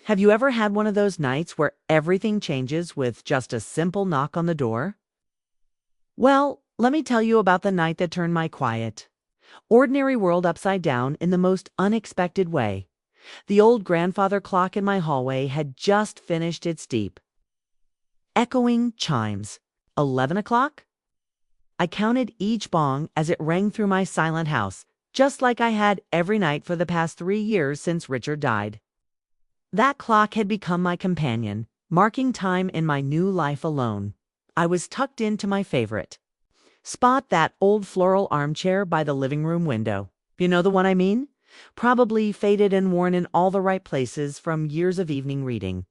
Have you ever had one of those nights where everything changes with just a simple knock on the door? Well, let me tell you about the night that turned my quiet, ordinary world upside down in the most unexpected way. The old grandfather clock in my hallway had just finished its deep, echoing chimes. 11 o'clock? I counted each bong as it rang through my silent house, just like I had every night for the past 3 years since Richard died. That clock had become my companion, marking time in my new life alone. I was tucked into my favorite spot, that old floral armchair by the living room window. You know the one I mean? Probably faded and worn in all the right places from years of evening reading.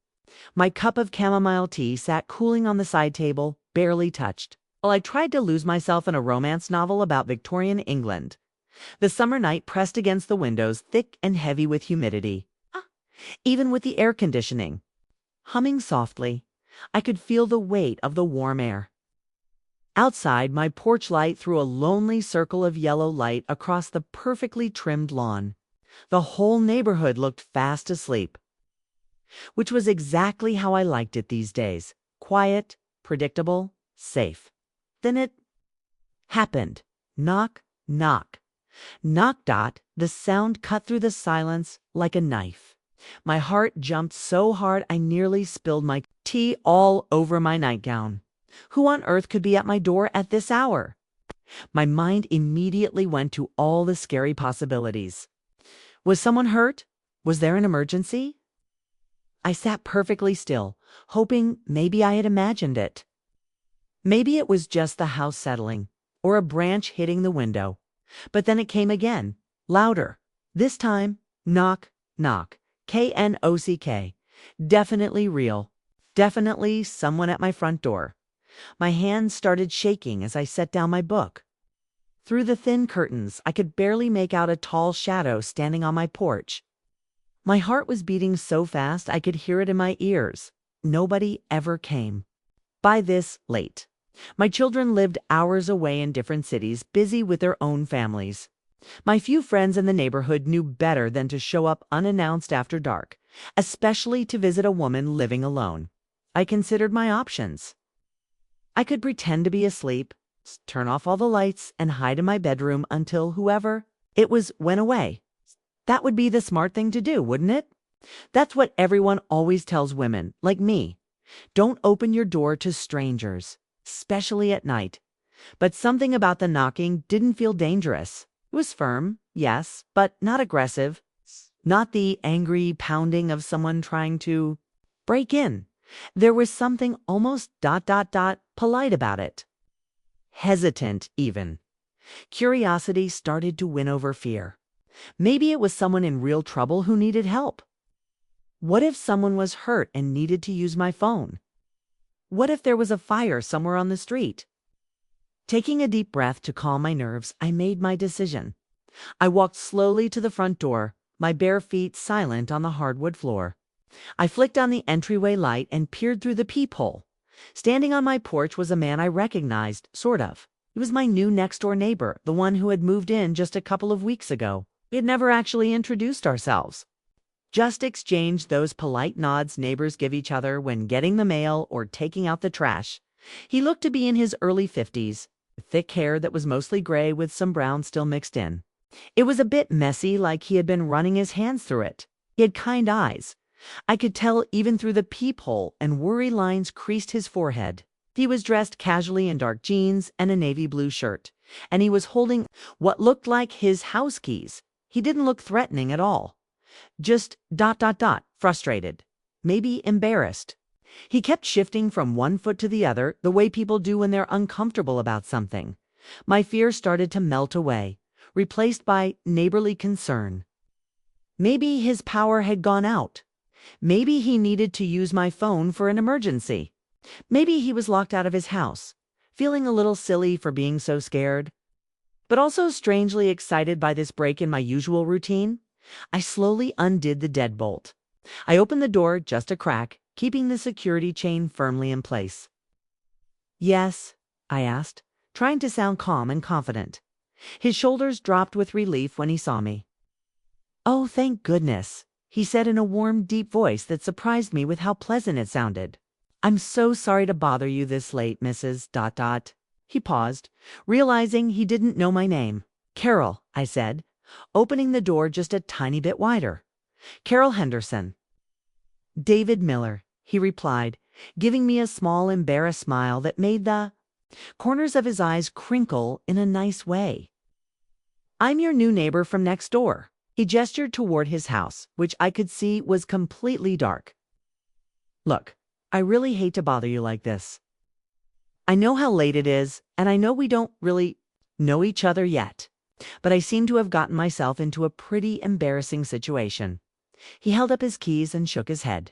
My cup of chamomile tea sat cooling on the side table, barely touched, while I tried to lose myself in a romance novel about Victorian England. The summer night pressed against the windows, thick and heavy with humidity. Even with the air conditioning humming softly, I could feel the weight of the warm air. Outside, my porch light threw a lonely circle of yellow light across the perfectly trimmed lawn. The whole neighborhood looked fast asleep, which was exactly how I liked it these days. Quiet, predictable, safe. Then it happened. Knock, knock. Knock dot, the sound cut through the silence like a knife. My heart jumped so hard I nearly spilled my tea all over my nightgown. Who on earth could be at my door at this hour? My mind immediately went to all the scary possibilities. Was someone hurt? Was there an emergency? I sat perfectly still, hoping maybe I had imagined it. Maybe it was just the house settling, or a branch hitting the window. But then it came again, louder. This time, knock, knock. Knock. Definitely real. Definitely someone at my front door. My hands started shaking as I set down my book. Through the thin curtains, I could barely make out a tall shadow standing on my porch. My heart was beating so fast I could hear it in my ears. Nobody ever came. By this late, my children lived hours away in different cities, busy with their own families. My few friends in the neighborhood knew better than to show up unannounced after dark, especially to visit a woman living alone. I considered my options. I could pretend to be asleep, turn off all the lights, and hide in my bedroom until whoever it was went away. That would be the smart thing to do, wouldn't it? That's what everyone always tells women, like me. Don't open your door to strangers, especially at night. But something about the knocking didn't feel dangerous. It was firm, yes, but not aggressive. Not the angry pounding of someone trying to break in. There was something almost polite about it. Hesitant, even. Curiosity started to win over fear. Maybe it was someone in real trouble who needed help. What if someone was hurt and needed to use my phone? What if there was a fire somewhere on the street? Taking a deep breath to calm my nerves, I made my decision. I walked slowly to the front door, my bare feet silent on the hardwood floor. I flicked on the entryway light and peered through the peephole. Standing on my porch was a man I recognized, sort of. He was my new next-door neighbor, the one who had moved in just a couple of weeks ago. We had never actually introduced ourselves. Just exchanged those polite nods neighbors give each other when getting the mail or taking out the trash. He looked to be in his early 50s, thick hair that was mostly gray with some brown still mixed in. It was a bit messy, like he had been running his hands through it. He had kind eyes. I could tell even through the peephole, and worry lines creased his forehead. He was dressed casually in dark jeans and a navy blue shirt, and he was holding what looked like his house keys. He didn't look threatening at all. Just frustrated. Maybe embarrassed. He kept shifting from one foot to the other, the way people do when they're uncomfortable about something. My fear started to melt away, replaced by neighborly concern. Maybe his power had gone out. Maybe he needed to use my phone for an emergency. Maybe he was locked out of his house, feeling a little silly for being so scared, but also strangely excited by this break in my usual routine. I slowly undid the deadbolt. I opened the door just a crack, keeping the security chain firmly in place. "Yes?" I asked, trying to sound calm and confident. His shoulders dropped with relief when he saw me. "Oh, thank goodness. he said in a warm, deep voice that surprised me with how pleasant it sounded. I'm so sorry to bother you this late, Mrs. ... He paused, realizing he didn't know my name. Carol, I said, opening the door just a tiny bit wider. Carol Henderson. David Miller, he replied, giving me a small, embarrassed smile that made the corners of his eyes crinkle in a nice way. I'm your new neighbor from next door. He gestured toward his house, which I could see was completely dark. Look, I really hate to bother you like this. I know how late it is, and I know we don't really know each other yet, but I seem to have gotten myself into a pretty embarrassing situation. He held up his keys and shook his head.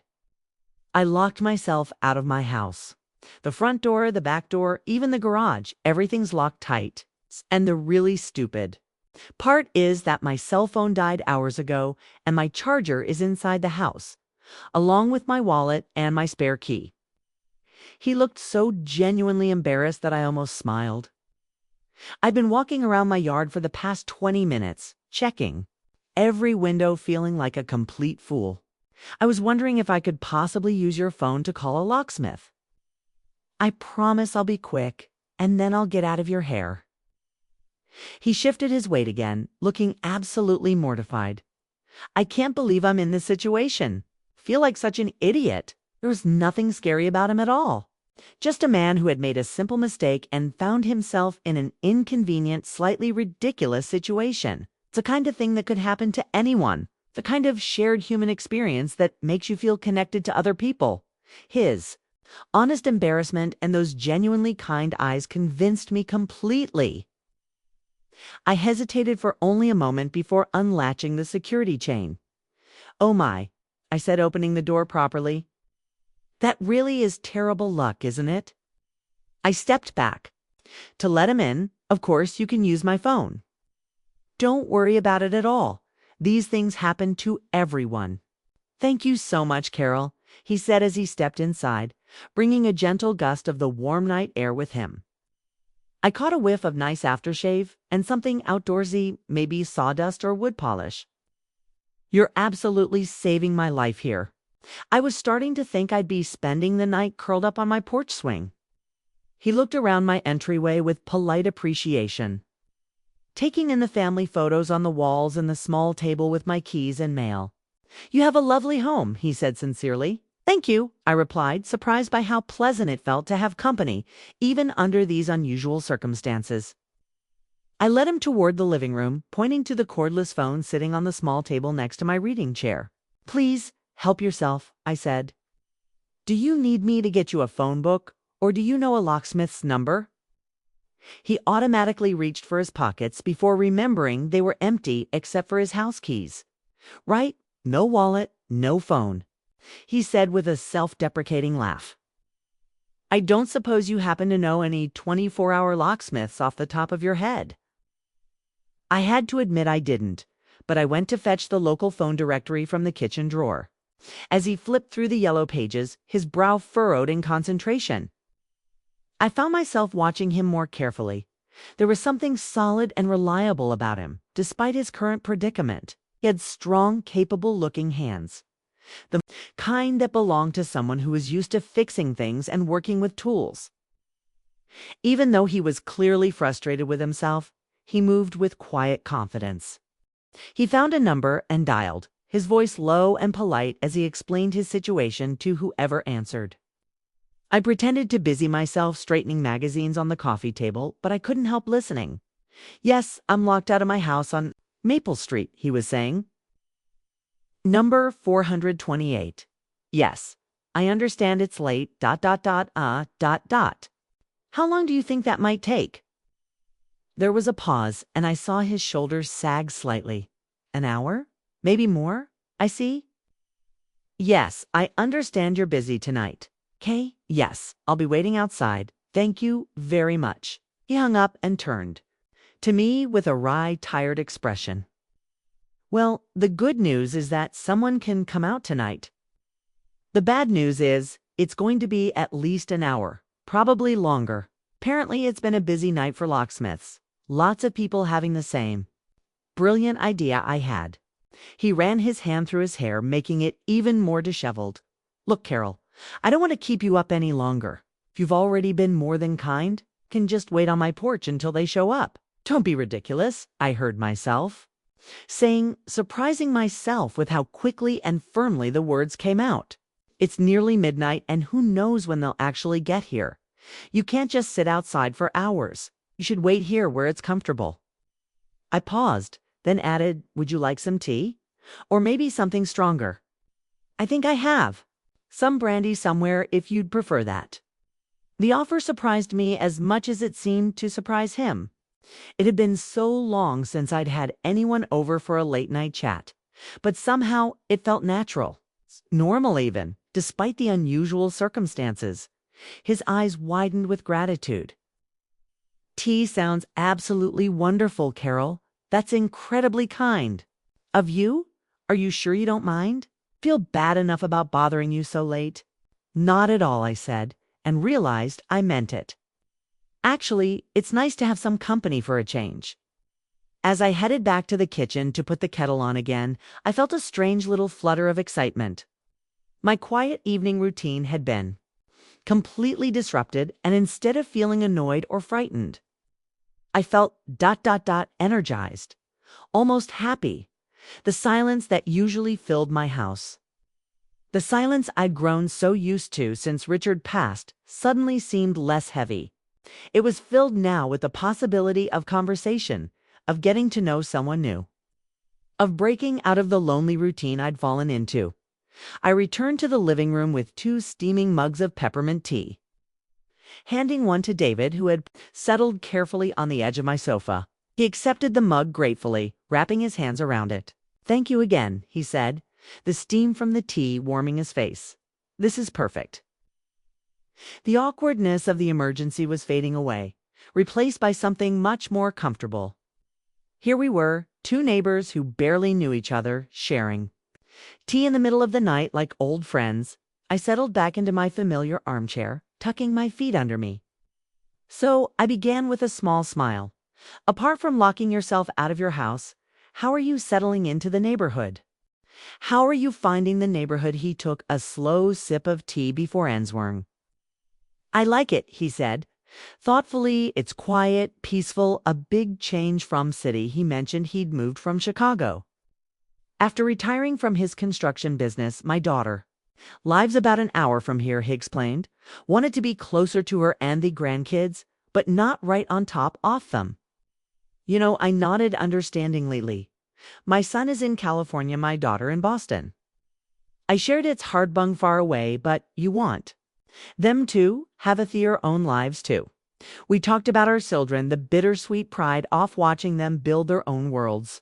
I locked myself out of my house. The front door, the back door, even the garage, everything's locked tight. And the really stupid part is that my cell phone died hours ago and my charger is inside the house, along with my wallet and my spare key. He looked so genuinely embarrassed that I almost smiled. I'd been walking around my yard for the past 20 minutes, checking every window, feeling like a complete fool. I was wondering if I could possibly use your phone to call a locksmith. I promise I'll be quick, and then I'll get out of your hair. He shifted his weight again, looking absolutely mortified. I can't believe I'm in this situation. Feel like such an idiot. There was nothing scary about him at all. Just a man who had made a simple mistake and found himself in an inconvenient, slightly ridiculous situation. It's the kind of thing that could happen to anyone. The kind of shared human experience that makes you feel connected to other people. His honest embarrassment and those genuinely kind eyes convinced me completely. I hesitated for only a moment before unlatching the security chain. Oh my, I said, opening the door properly. That really is terrible luck, isn't it? I stepped back. To let him in, of course, you can use my phone. Don't worry about it at all. These things happen to everyone. Thank you so much, Carol, he said as he stepped inside, bringing a gentle gust of the warm night air with him. I caught a whiff of nice aftershave and something outdoorsy, maybe sawdust or wood polish. You're absolutely saving my life here. I was starting to think I'd be spending the night curled up on my porch swing. He looked around my entryway with polite appreciation, taking in the family photos on the walls and the small table with my keys and mail. You have a lovely home, he said sincerely. Thank you, I replied, surprised by how pleasant it felt to have company, even under these unusual circumstances. I led him toward the living room, pointing to the cordless phone sitting on the small table next to my reading chair. Please, help yourself, I said. Do you need me to get you a phone book, or do you know a locksmith's number? He automatically reached for his pockets before remembering they were empty except for his house keys. Right, no wallet, no phone, he said with a self-deprecating laugh. I don't suppose you happen to know any 24-hour locksmiths off the top of your head? I had to admit I didn't, but I went to fetch the local phone directory from the kitchen drawer. As he flipped through the yellow pages, his brow furrowed in concentration. I found myself watching him more carefully. There was something solid and reliable about him, despite his current predicament. He had strong, capable-looking hands, the kind that belonged to someone who was used to fixing things and working with tools. Even though he was clearly frustrated with himself, he moved with quiet confidence. He found a number and dialed, his voice low and polite as he explained his situation to whoever answered. I pretended to busy myself straightening magazines on the coffee table, but I couldn't help listening. Yes, I'm locked out of my house on Maple Street, he was saying. Number 428. Yes, I understand it's late, ... How long do you think that might take? There was a pause, and I saw his shoulders sag slightly. An hour? Maybe more? I see. Yes, I understand you're busy tonight. Okay, yes, I'll be waiting outside. Thank you very much. He hung up and turned to me with a wry, tired expression. Well, the good news is that someone can come out tonight. The bad news is it's going to be at least an hour, probably longer. Apparently, it's been a busy night for locksmiths. Lots of people having the same brilliant idea I had. He ran his hand through his hair, making it even more disheveled. Look, Carol, I don't want to keep you up any longer. If you've already been more than kind, can just wait on my porch until they show up. Don't be ridiculous, I heard myself saying, surprising myself with how quickly and firmly the words came out. It's nearly midnight, and who knows when they'll actually get here. You can't just sit outside for hours. You should wait here where it's comfortable. I paused, then added, would you like some tea? Or maybe something stronger? I think I have. Some brandy somewhere if you'd prefer that. The offer surprised me as much as it seemed to surprise him. It had been so long since I'd had anyone over for a late-night chat, but somehow it felt natural, normal even, despite the unusual circumstances. His eyes widened with gratitude. Tea sounds absolutely wonderful, Carol. That's incredibly kind. Of you? Are you sure you don't mind? Feel bad enough about bothering you so late? Not at all, I said, and realized I meant it. Actually, it's nice to have some company for a change. As I headed back to the kitchen to put the kettle on again, I felt a strange little flutter of excitement. My quiet evening routine had been completely disrupted, and instead of feeling annoyed or frightened, I felt energized, almost happy. The silence that usually filled my house, the silence I'd grown so used to since Richard passed, suddenly seemed less heavy. It was filled now with the possibility of conversation, of getting to know someone new, of breaking out of the lonely routine I'd fallen into. I returned to the living room with 2 steaming mugs of peppermint tea, handing one to David, who had settled carefully on the edge of my sofa. He accepted the mug gratefully, wrapping his hands around it. Thank you again, he said, the steam from the tea warming his face. This is perfect. The awkwardness of the emergency was fading away, replaced by something much more comfortable. Here we were, 2 neighbors who barely knew each other, sharing tea in the middle of the night like old friends. I settled back into my familiar armchair, tucking my feet under me. So I began with a small smile. Apart from locking yourself out of your house, how are you settling into the neighborhood? How are you finding the neighborhood? He took a slow sip of tea before answering. I like it, he said. Thoughtfully, it's quiet, peaceful, a big change from city. He mentioned he'd moved from Chicago. After retiring from his construction business, my daughter lives about an hour from here, he explained. Wanted to be closer to her and the grandkids, but not right on top of them. I nodded understandingly. My son is in California, my daughter in Boston. I shared it's hard-bung far away, but you want them to have their own lives too. We talked about our children, the bittersweet pride of watching them build their own worlds.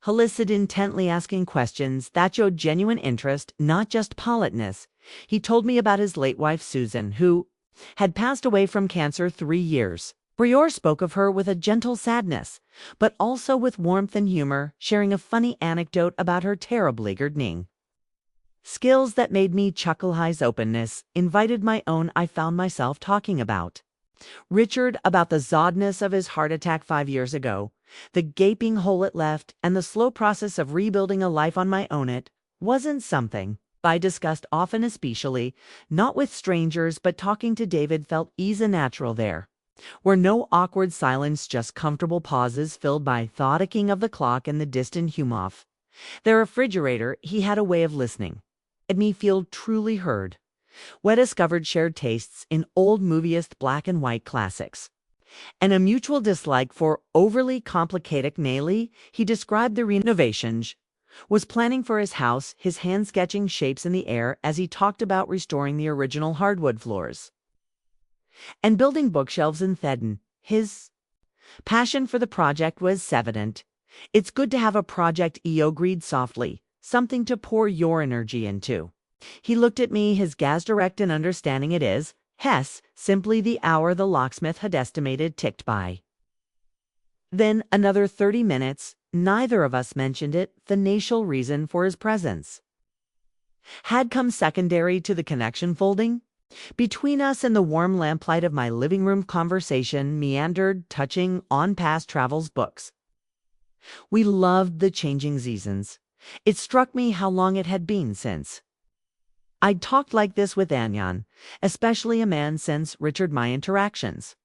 He listened intently, asking questions that showed genuine interest, not just politeness. He told me about his late wife, Susan, who had passed away from cancer 3 years. Brior spoke of her with a gentle sadness, but also with warmth and humor, sharing a funny anecdote about her terribly gardening skills that made me chuckle. His openness invited my own. I found myself talking about Richard, about the oddness of his heart attack 5 years ago, the gaping hole it left, and the slow process of rebuilding a life on my own. It wasn't something I discussed often, especially not with strangers, but talking to David felt easy and natural there. Were no awkward silence, just comfortable pauses filled by ticking of the clock and the distant hum of the refrigerator. He had a way of listening, made me feel truly heard. We discovered shared tastes in old movieist black and white classics, and a mutual dislike for overly complicated naily. He described the renovations was planning for his house, his hand sketching shapes in the air as he talked about restoring the original hardwood floors and building bookshelves in Thedon. His passion for the project was evident. It's good to have a project, Eo agreed softly, something to pour your energy into. He looked at me, his gaze direct and understanding. It is, Hess, simply the hour the locksmith had estimated ticked by. Then another 30 minutes, neither of us mentioned it. The financial reason for his presence had come secondary to the connection folding between us, and the warm lamplight of my living room conversation meandered, touching on past travels, books, We loved the changing seasons. It struck me how long it had been since I'd talked like this with Anyan, especially a man since Richard. My interactions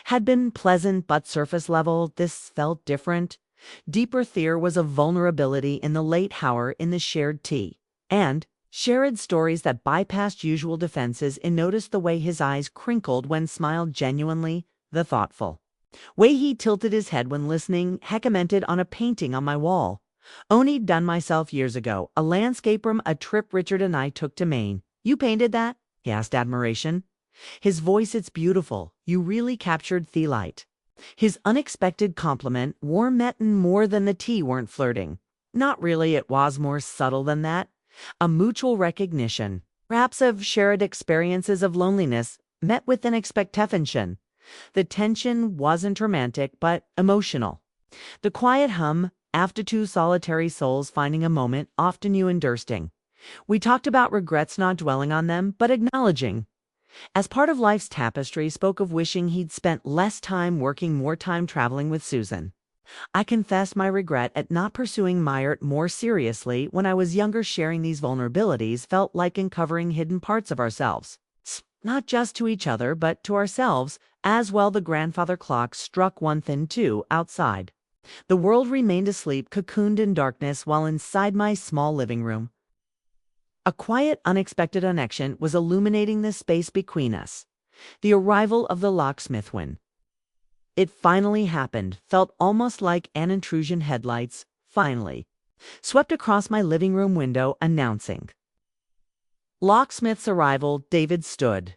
had been pleasant but surface level. This felt different. Deeper there was a vulnerability in the late hour in the shared tea, and shared stories that bypassed usual defenses and noticed the way his eyes crinkled when smiled genuinely, the thoughtful way he tilted his head when listening, commented on a painting on my wall. Only'd done myself years ago, a landscape from a trip Richard and I took to Maine. You painted that? He asked admiration. His voice, it's beautiful. You really captured the light. His unexpected compliment warm Metten more than the tea weren't flirting. Not really, it was more subtle than that. A mutual recognition, perhaps of shared experiences of loneliness, met with an expectation. The tension wasn't romantic, but emotional. The quiet hum, after two solitary souls finding a moment, often new and bursting. We talked about regrets, not dwelling on them, but acknowledging. As part of life's tapestry, spoke of wishing he'd spent less time working, more time traveling with Susan. I confessed my regret at not pursuing Meyert more seriously when I was younger. Sharing these vulnerabilities felt like uncovering hidden parts of ourselves. Not just to each other, but to ourselves as well. The grandfather clock struck 1:02 outside. The world remained asleep, cocooned in darkness, while inside my small living room, a quiet, unexpected connection was illuminating the space between us. The arrival of the locksmith. When it finally happened, felt almost like an intrusion. Headlights, finally, swept across my living room window, announcing locksmith's arrival. David stood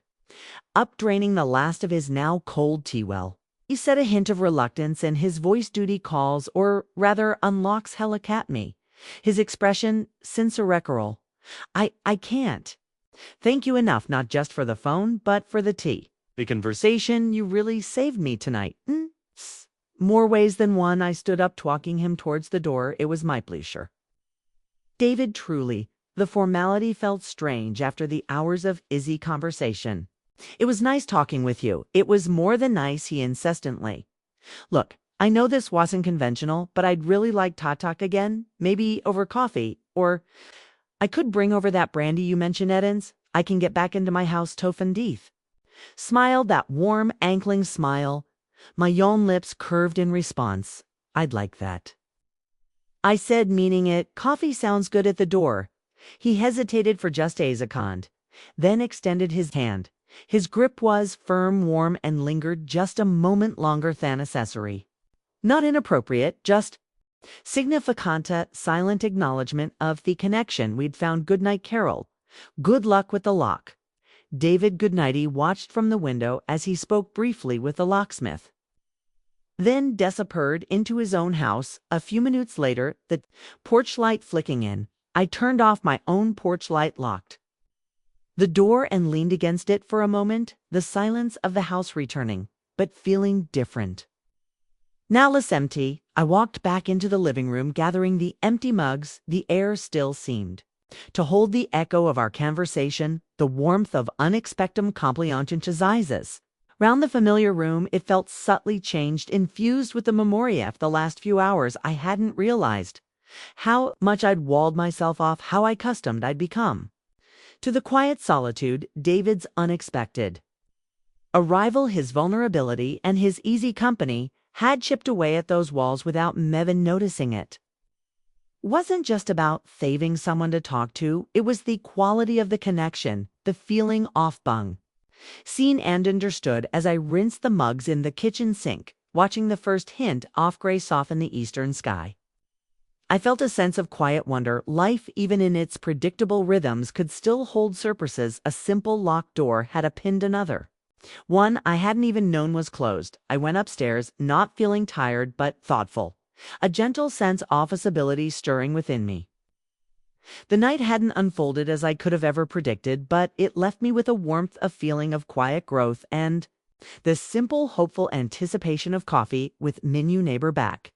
up, draining the last of his now cold tea. Well, he said, a hint of reluctance in his voice. Duty calls, or rather unlocks hella at me. His expression sincere. I can't thank you enough, not just for the phone, but for the tea. The conversation. You really saved me tonight. More ways than one. I stood up, walking him towards the door. It was my pleasure, David, truly. The formality felt strange after the hours of easy conversation. It was nice talking with you. It was more than nice, he insistently. Look, I know this wasn't conventional, but I'd really like to talk again, maybe over coffee, or I could bring over that brandy you mentioned, Edens. I can get back into my house Tofendeeth. Smiled, that warm, ankling smile. My young lips curved in response. I'd like that, I said, meaning it. Coffee sounds good. At the door, he hesitated for just a second, then extended his hand. His grip was firm, warm, and lingered just a moment longer than necessary. Not inappropriate, just significant, silent acknowledgement of the connection we'd found. Good night, Carol. Good luck with the lock. David Goodnighty watched from the window as he spoke briefly with the locksmith. Then disappeared into his own house. A few minutes later, the porch light flicking in, I turned off my own porch light, locked the door, and leaned against it for a moment, the silence of the house returning, but feeling different. Now less empty. I walked back into the living room, gathering the empty mugs. The air still seemed to hold the echo of our conversation, the warmth of unexpected compliances. Round the familiar room, it felt subtly changed, infused with the memoria of the last few hours. I hadn't realized how much I'd walled myself off, how accustomed I'd become to the quiet solitude. David's unexpected arrival, his vulnerability, and his easy company had chipped away at those walls without Mevin noticing it. Wasn't just about saving someone to talk to, it was the quality of the connection, the feeling off-bung. Seen and understood as I rinsed the mugs in the kitchen sink, watching the first hint of gray soften the eastern sky. I felt a sense of quiet wonder. Life, even in its predictable rhythms, could still hold surprises. A simple locked door had pinned another, one I hadn't even known was closed. I went upstairs, not feeling tired but thoughtful, a gentle sense of officeability stirring within me. The night hadn't unfolded as I could have ever predicted, but it left me with a warmth, a feeling of quiet growth, and the simple, hopeful anticipation of coffee with Minu neighbor back.